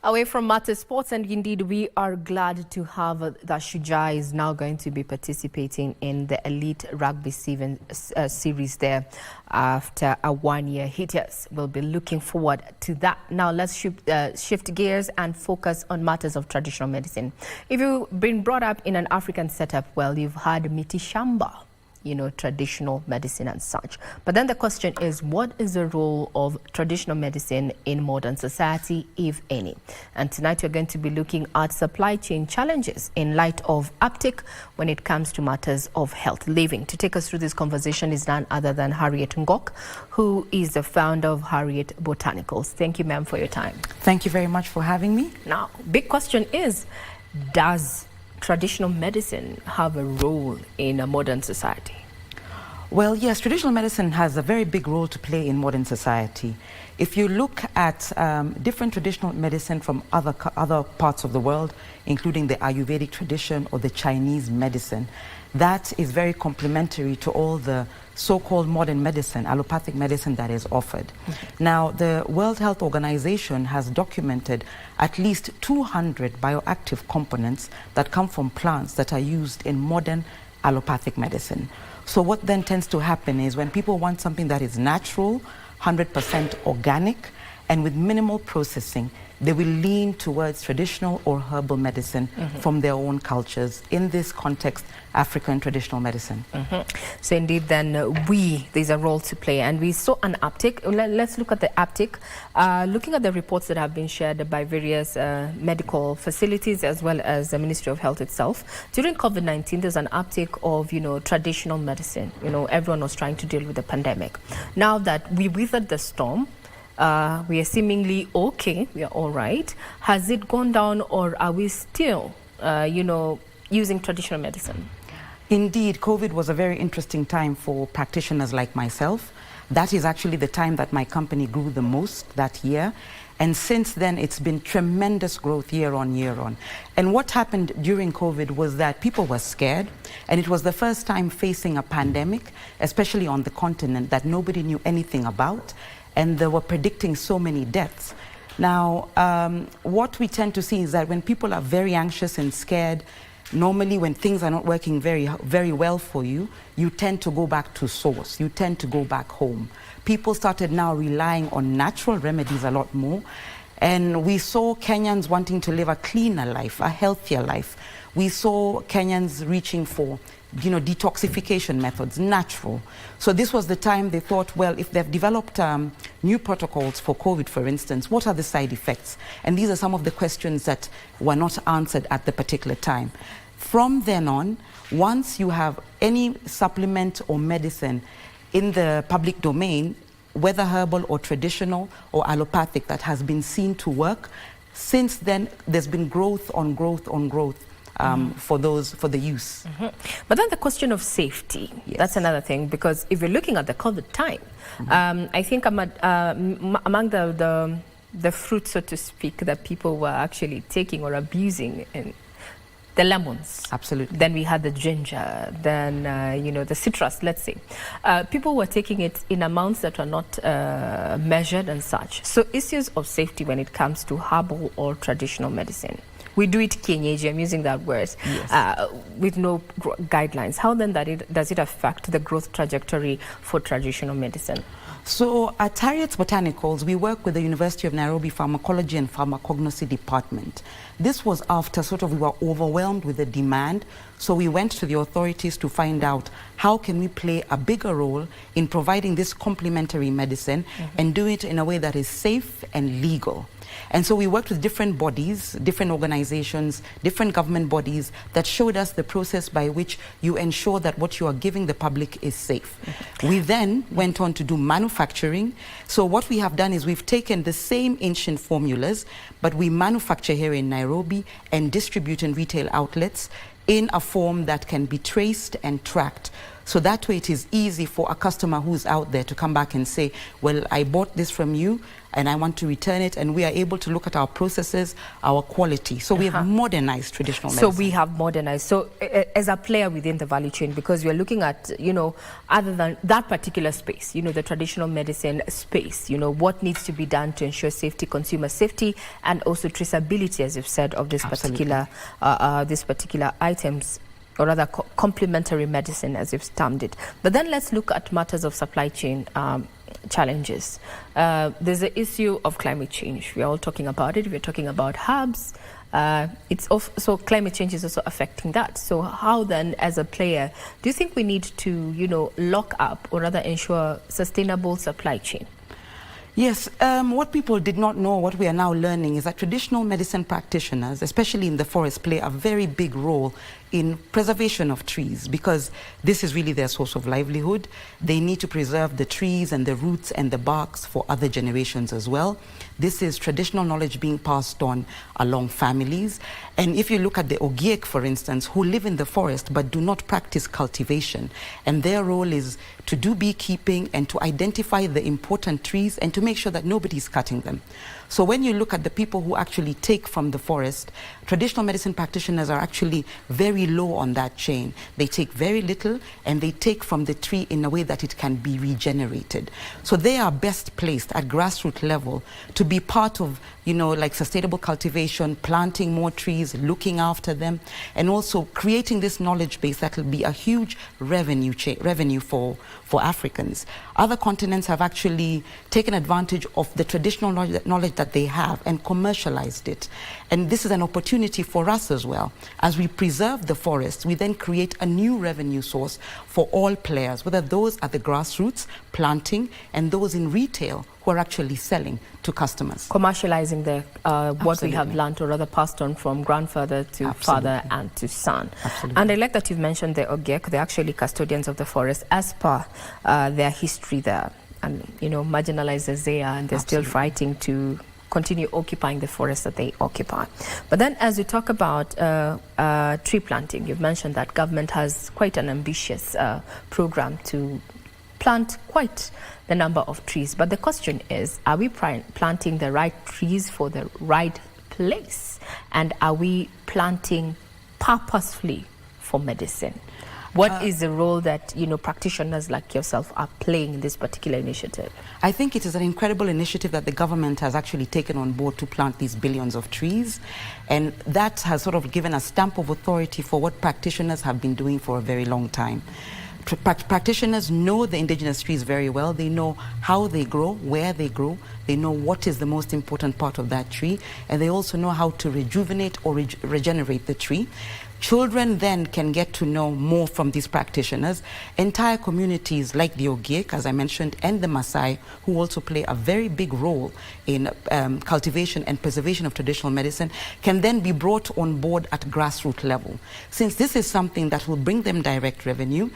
Away from matter sports, and indeed we are glad to have that Shujaa is now going to be participating in the Elite Rugby series there after a one-year hiatus. We'll be looking forward to that. Now let's shift gears and focus on matters of traditional medicine. If you've been brought up in an African setup, well, you've had miti shamba, traditional medicine and such. But then the question is, what is the role of traditional medicine in modern society, if any? And tonight we're going to be looking at supply chain challenges in light of uptick when it comes to matters of health living. To take us through this conversation is none other than Harriet Ngok, who is the founder of Harriet Botanicals. Thank you, ma'am, for your time. Thank you very much for having me. Now, big question is, does traditional medicine have a role in a modern society? Well, yes, traditional medicine has a very big role to play in modern society. If you look at different traditional medicine from other parts of the world, including the Ayurvedic tradition or the Chinese medicine, that is very complementary to all the so-called modern medicine, allopathic medicine that is offered. Now, the World Health Organization has documented at least 200 bioactive components that come from plants that are used in modern allopathic medicine. So what then tends to happen is when people want something that is natural, 100% organic, and with minimal processing, they will lean towards traditional or herbal medicine from their own cultures. In this context, African traditional medicine. So indeed, then there's a role to play, and we saw an uptick. Let's look at the uptick. Looking at the reports that have been shared by various medical facilities as well as the Ministry of Health itself, during COVID-19, there's an uptick of traditional medicine. Everyone was trying to deal with the pandemic. Now that we weathered the storm, we are seemingly okay, we are all right. Has it gone down, or are we still, using traditional medicine? Indeed, COVID was a very interesting time for practitioners like myself. That is actually the time that my company grew the most that year. And since then, it's been tremendous growth year on year on. And what happened during COVID was that people were scared. And it was the first time facing a pandemic, especially on the continent, that nobody knew anything about. And they were predicting so many deaths. Now, what we tend to see is that when people are very anxious and scared, normally when things are not working very well for you, you tend to go back to source. You tend to go back home. People started now relying on natural remedies a lot more. And we saw Kenyans wanting to live a cleaner life, a healthier life. We saw Kenyans reaching for detoxification methods, natural. So this was the time they thought, well, if they've developed new protocols for COVID, for instance, what are the side effects? And these are some of the questions that were not answered at the particular time. From then on, once you have any supplement or medicine in the public domain, whether herbal or traditional or allopathic, that has been seen to work, since then there's been growth on growth on growth. For the use. But then the question of safety, that's another thing, because if you're looking at the COVID time, I think among the fruits, so to speak, that people were actually taking or abusing, the lemons. Absolutely. Then we had the ginger, then the citrus, let's say. People were taking it in amounts that are not measured and such. So issues of safety when it comes to herbal or traditional medicine. We do it kienyeji, I'm using that word, with no guidelines. How then does it affect the growth trajectory for traditional medicine? So at Harriet's Botanicals, we work with the University of Nairobi Pharmacology and Pharmacognosy Department. This was after we were overwhelmed with the demand. So we went to the authorities to find out how can we play a bigger role in providing this complementary medicine and do it in a way that is safe and legal. And so we worked with different bodies, different organizations, different government bodies that showed us the process by which you ensure that what you are giving the public is safe. We then went on to do manufacturing. So what we have done is we've taken the same ancient formulas, but we manufacture here in Nairobi and distribute in retail outlets in a form that can be traced and tracked. So that way it is easy for a customer who's out there to come back and say, well, I bought this from you and I want to return it, and we are able to look at our processes, our quality. So we have modernized traditional medicine. So we have modernized. So as a player within the value chain, because we are looking at, you know, other than that particular space, you know, the traditional medicine space, you know, what needs to be done to ensure safety, consumer safety, and also traceability, as you've said, of this particular items, or rather complementary medicine, as you've termed it. But then let's look at matters of supply chain challenges. There's the issue of climate change. We're all talking about it. We're talking about hubs. So climate change is also affecting that. So how then, as a player, do you think we need to, you know, lock up or rather ensure sustainable supply chain? Yes, what people did not know, what we are now learning, is that traditional medicine practitioners, especially in the forest, play a very big role in preservation of trees, because this is really their source of livelihood. They need to preserve the trees and the roots and the barks for other generations as well. This is traditional knowledge being passed on along families. And if you look at the Ogiek, for instance, who live in the forest but do not practice cultivation, and their role is to do beekeeping and to identify the important trees and to make sure that nobody's cutting them. So when you look at the people who actually take from the forest, traditional medicine practitioners are actually very low on that chain. They take very little and they take from the tree in a way that it can be regenerated. So they are best placed at grassroots level to be part of, you know, like sustainable cultivation, planting more trees, looking after them, and also creating this knowledge base that will be a huge revenue for Africans. Other continents have actually taken advantage of the traditional knowledge that they have and commercialized it. And this is an opportunity for us as well. As we preserve the forest, we then create a new revenue source for all players, whether those at the grassroots, planting, and those in retail who are actually selling to customers. Commercializing the what we have learned, or rather passed on from grandfather to father and to son. And I like that you've mentioned the Ogiek. They're actually custodians of the forest as per their history there. And, you know, marginalized as they are, and they're still fighting to continue occupying the forest that they occupy. But then as we talk about tree planting, you've mentioned that government has quite an ambitious program to plant quite the number of trees. But the question is, are we planting the right trees for the right place? And are we planting purposefully for medicine? What is the role that, you know, practitioners like yourself are playing in this particular initiative? I think it is an incredible initiative that the government has actually taken on board to plant these billions of trees. And that has sort of given a stamp of authority for what practitioners have been doing for a very long time. Practitioners know the indigenous trees very well. They know how they grow, where they grow. They know what is the most important part of that tree. And they also know how to rejuvenate or regenerate the tree. Children then can get to know more from these practitioners. Entire communities like the Ogiek, as I mentioned, and the Maasai, who also play a very big role in cultivation and preservation of traditional medicine, can then be brought on board at grassroots level. Since this is something that will bring them direct revenue,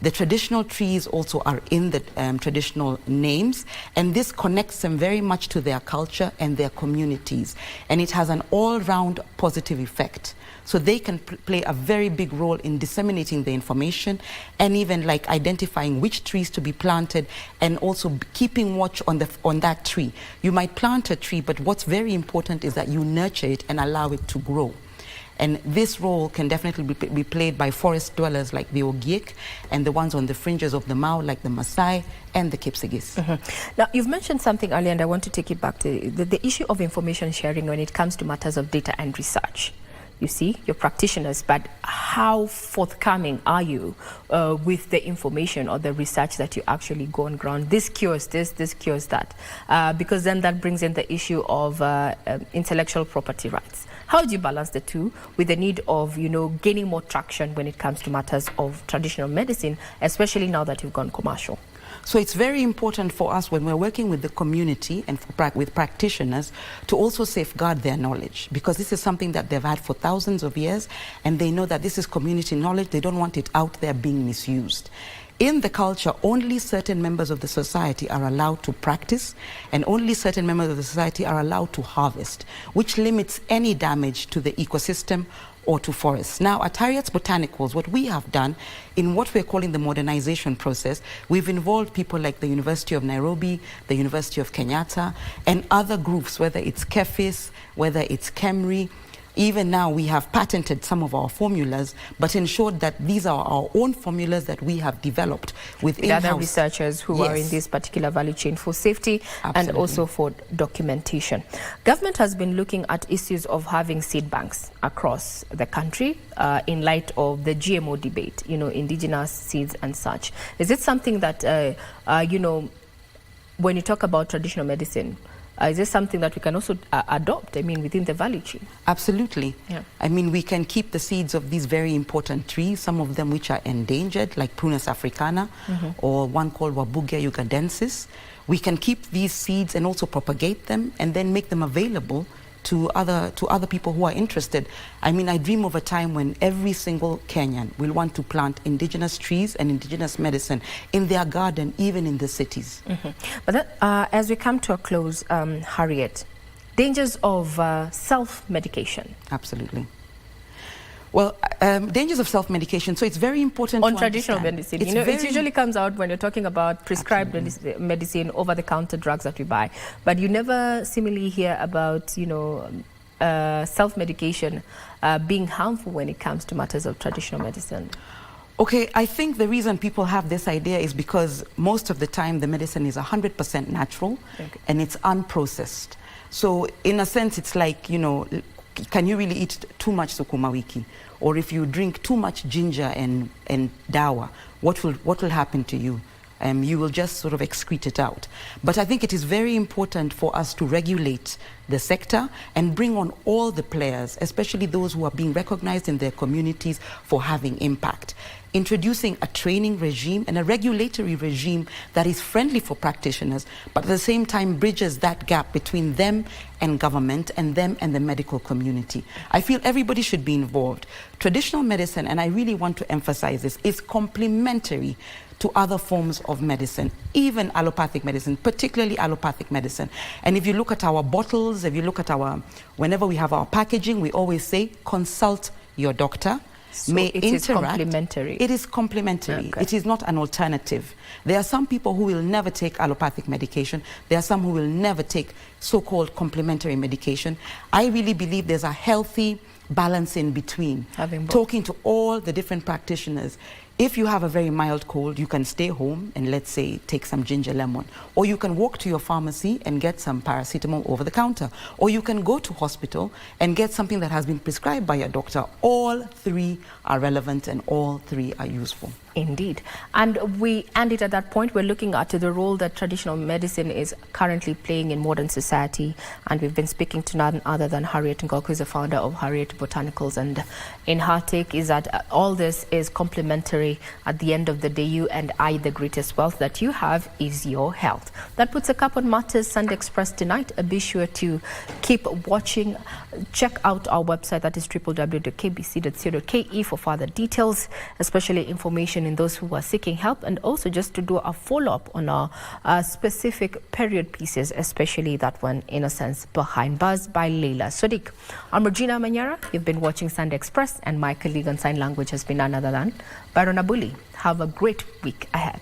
the traditional trees also are in the traditional names, and this connects them very much to their culture and their communities. And it has an all-round positive effect. So they can play a very big role in disseminating the information and even like identifying which trees to be planted, and also keeping watch on that tree. You might plant a tree, but what's very important is that you nurture it and allow it to grow. And this role can definitely be played by forest dwellers like the Ogiek, and the ones on the fringes of the Mau like the Maasai and the Kipsigis. Now, you've mentioned something earlier, and I want to take it back to the issue of information sharing when it comes to matters of data and research. You see, you're practitioners, but how forthcoming are you with the information or the research that you actually go on ground? This cures this cures that. Because then that brings in the issue of intellectual property rights. How do you balance the two with the need of, you know, gaining more traction when it comes to matters of traditional medicine, especially now that you've gone commercial? So it's very important for us when we're working with the community and with practitioners to also safeguard their knowledge, because this is something that they've had for thousands of years, and they know that this is community knowledge. They don't want it out there being misused. In the culture, only certain members of the society are allowed to practice, and only certain members of the society are allowed to harvest, which limits any damage to the ecosystem or to forests. Now, at Harriet's Botanicals, what we have done in what we're calling the modernization process, we've involved people like the University of Nairobi, the University of Kenyatta, and other groups, whether it's KEFIS, whether it's KEMRI. Even now, we have patented some of our formulas, but ensured that these are our own formulas that we have developed with in-house other researchers who are in this particular value chain for safety and also for documentation. Government has been looking at issues of having seed banks across the country in light of the GMO debate, indigenous seeds and such. Is it something that, when you talk about traditional medicine, is this something that we can also adopt, within the value chain? Absolutely. Yeah. We can keep the seeds of these very important trees, some of them which are endangered, like Prunus africana, or one called Wabugia ugandensis. We can keep these seeds and also propagate them and then make them available to other people who are interested. I dream of a time when every single Kenyan will want to plant indigenous trees and indigenous medicine in their garden, even in the cities. But as we come to a close, Harriet, dangers of self-medication. Absolutely. Well, dangers of self-medication. So it's very important on traditional medicine. It usually comes out when you're talking about prescribed medicine, over-the-counter drugs that we buy. But you never seemingly hear about, self-medication being harmful when it comes to matters of traditional medicine. Okay, I think the reason people have this idea is because most of the time the medicine is 100% natural and it's unprocessed. So in a sense, it's like, can you really eat too much sukuma wiki? Or if you drink too much ginger and dawa, what will happen to you? You will just sort of excrete it out. But I think it is very important for us to regulate the sector and bring on all the players, especially those who are being recognized in their communities for having impact. Introducing a training regime and a regulatory regime that is friendly for practitioners, but at the same time bridges that gap between them and government and them and the medical community. I feel everybody should be involved. Traditional medicine, and I really want to emphasize this, is complementary to other forms of medicine, even allopathic medicine, particularly allopathic medicine. And if you look at our bottles, if you look at whenever we have our packaging, we always say, consult your doctor. So it is complementary. It is complementary. Okay. It is not an alternative. There are some people who will never take allopathic medication. There are some who will never take so-called complementary medication. I really believe there's a healthy balance in between. Talking to all the different practitioners. If you have a very mild cold, you can stay home and, let's say, take some ginger lemon. Or you can walk to your pharmacy and get some paracetamol over the counter. Or you can go to hospital and get something that has been prescribed by your doctor. All three are relevant and all three are useful. Indeed. And we end it at that point. We're looking at the role that traditional medicine is currently playing in modern society. And we've been speaking to none other than Harriet Ngoko, who's the founder of Harriet Botanicals. And in her take is that all this is complementary. At the end of the day, you and I, the greatest wealth that you have is your health. That puts a cap on matters Sunday Express tonight. Be sure to keep watching. Check out our website, that is www.kbc.co.ke for further details, especially information in those who are seeking help, and also just to do a follow-up on our specific period pieces, especially that one, in a sense, Behind Bars by Leila Sodiq. I'm Regina Manyara. You've been watching Sunday Express, and my colleague on sign language has been none other than Byron Abuli. Have a great week ahead.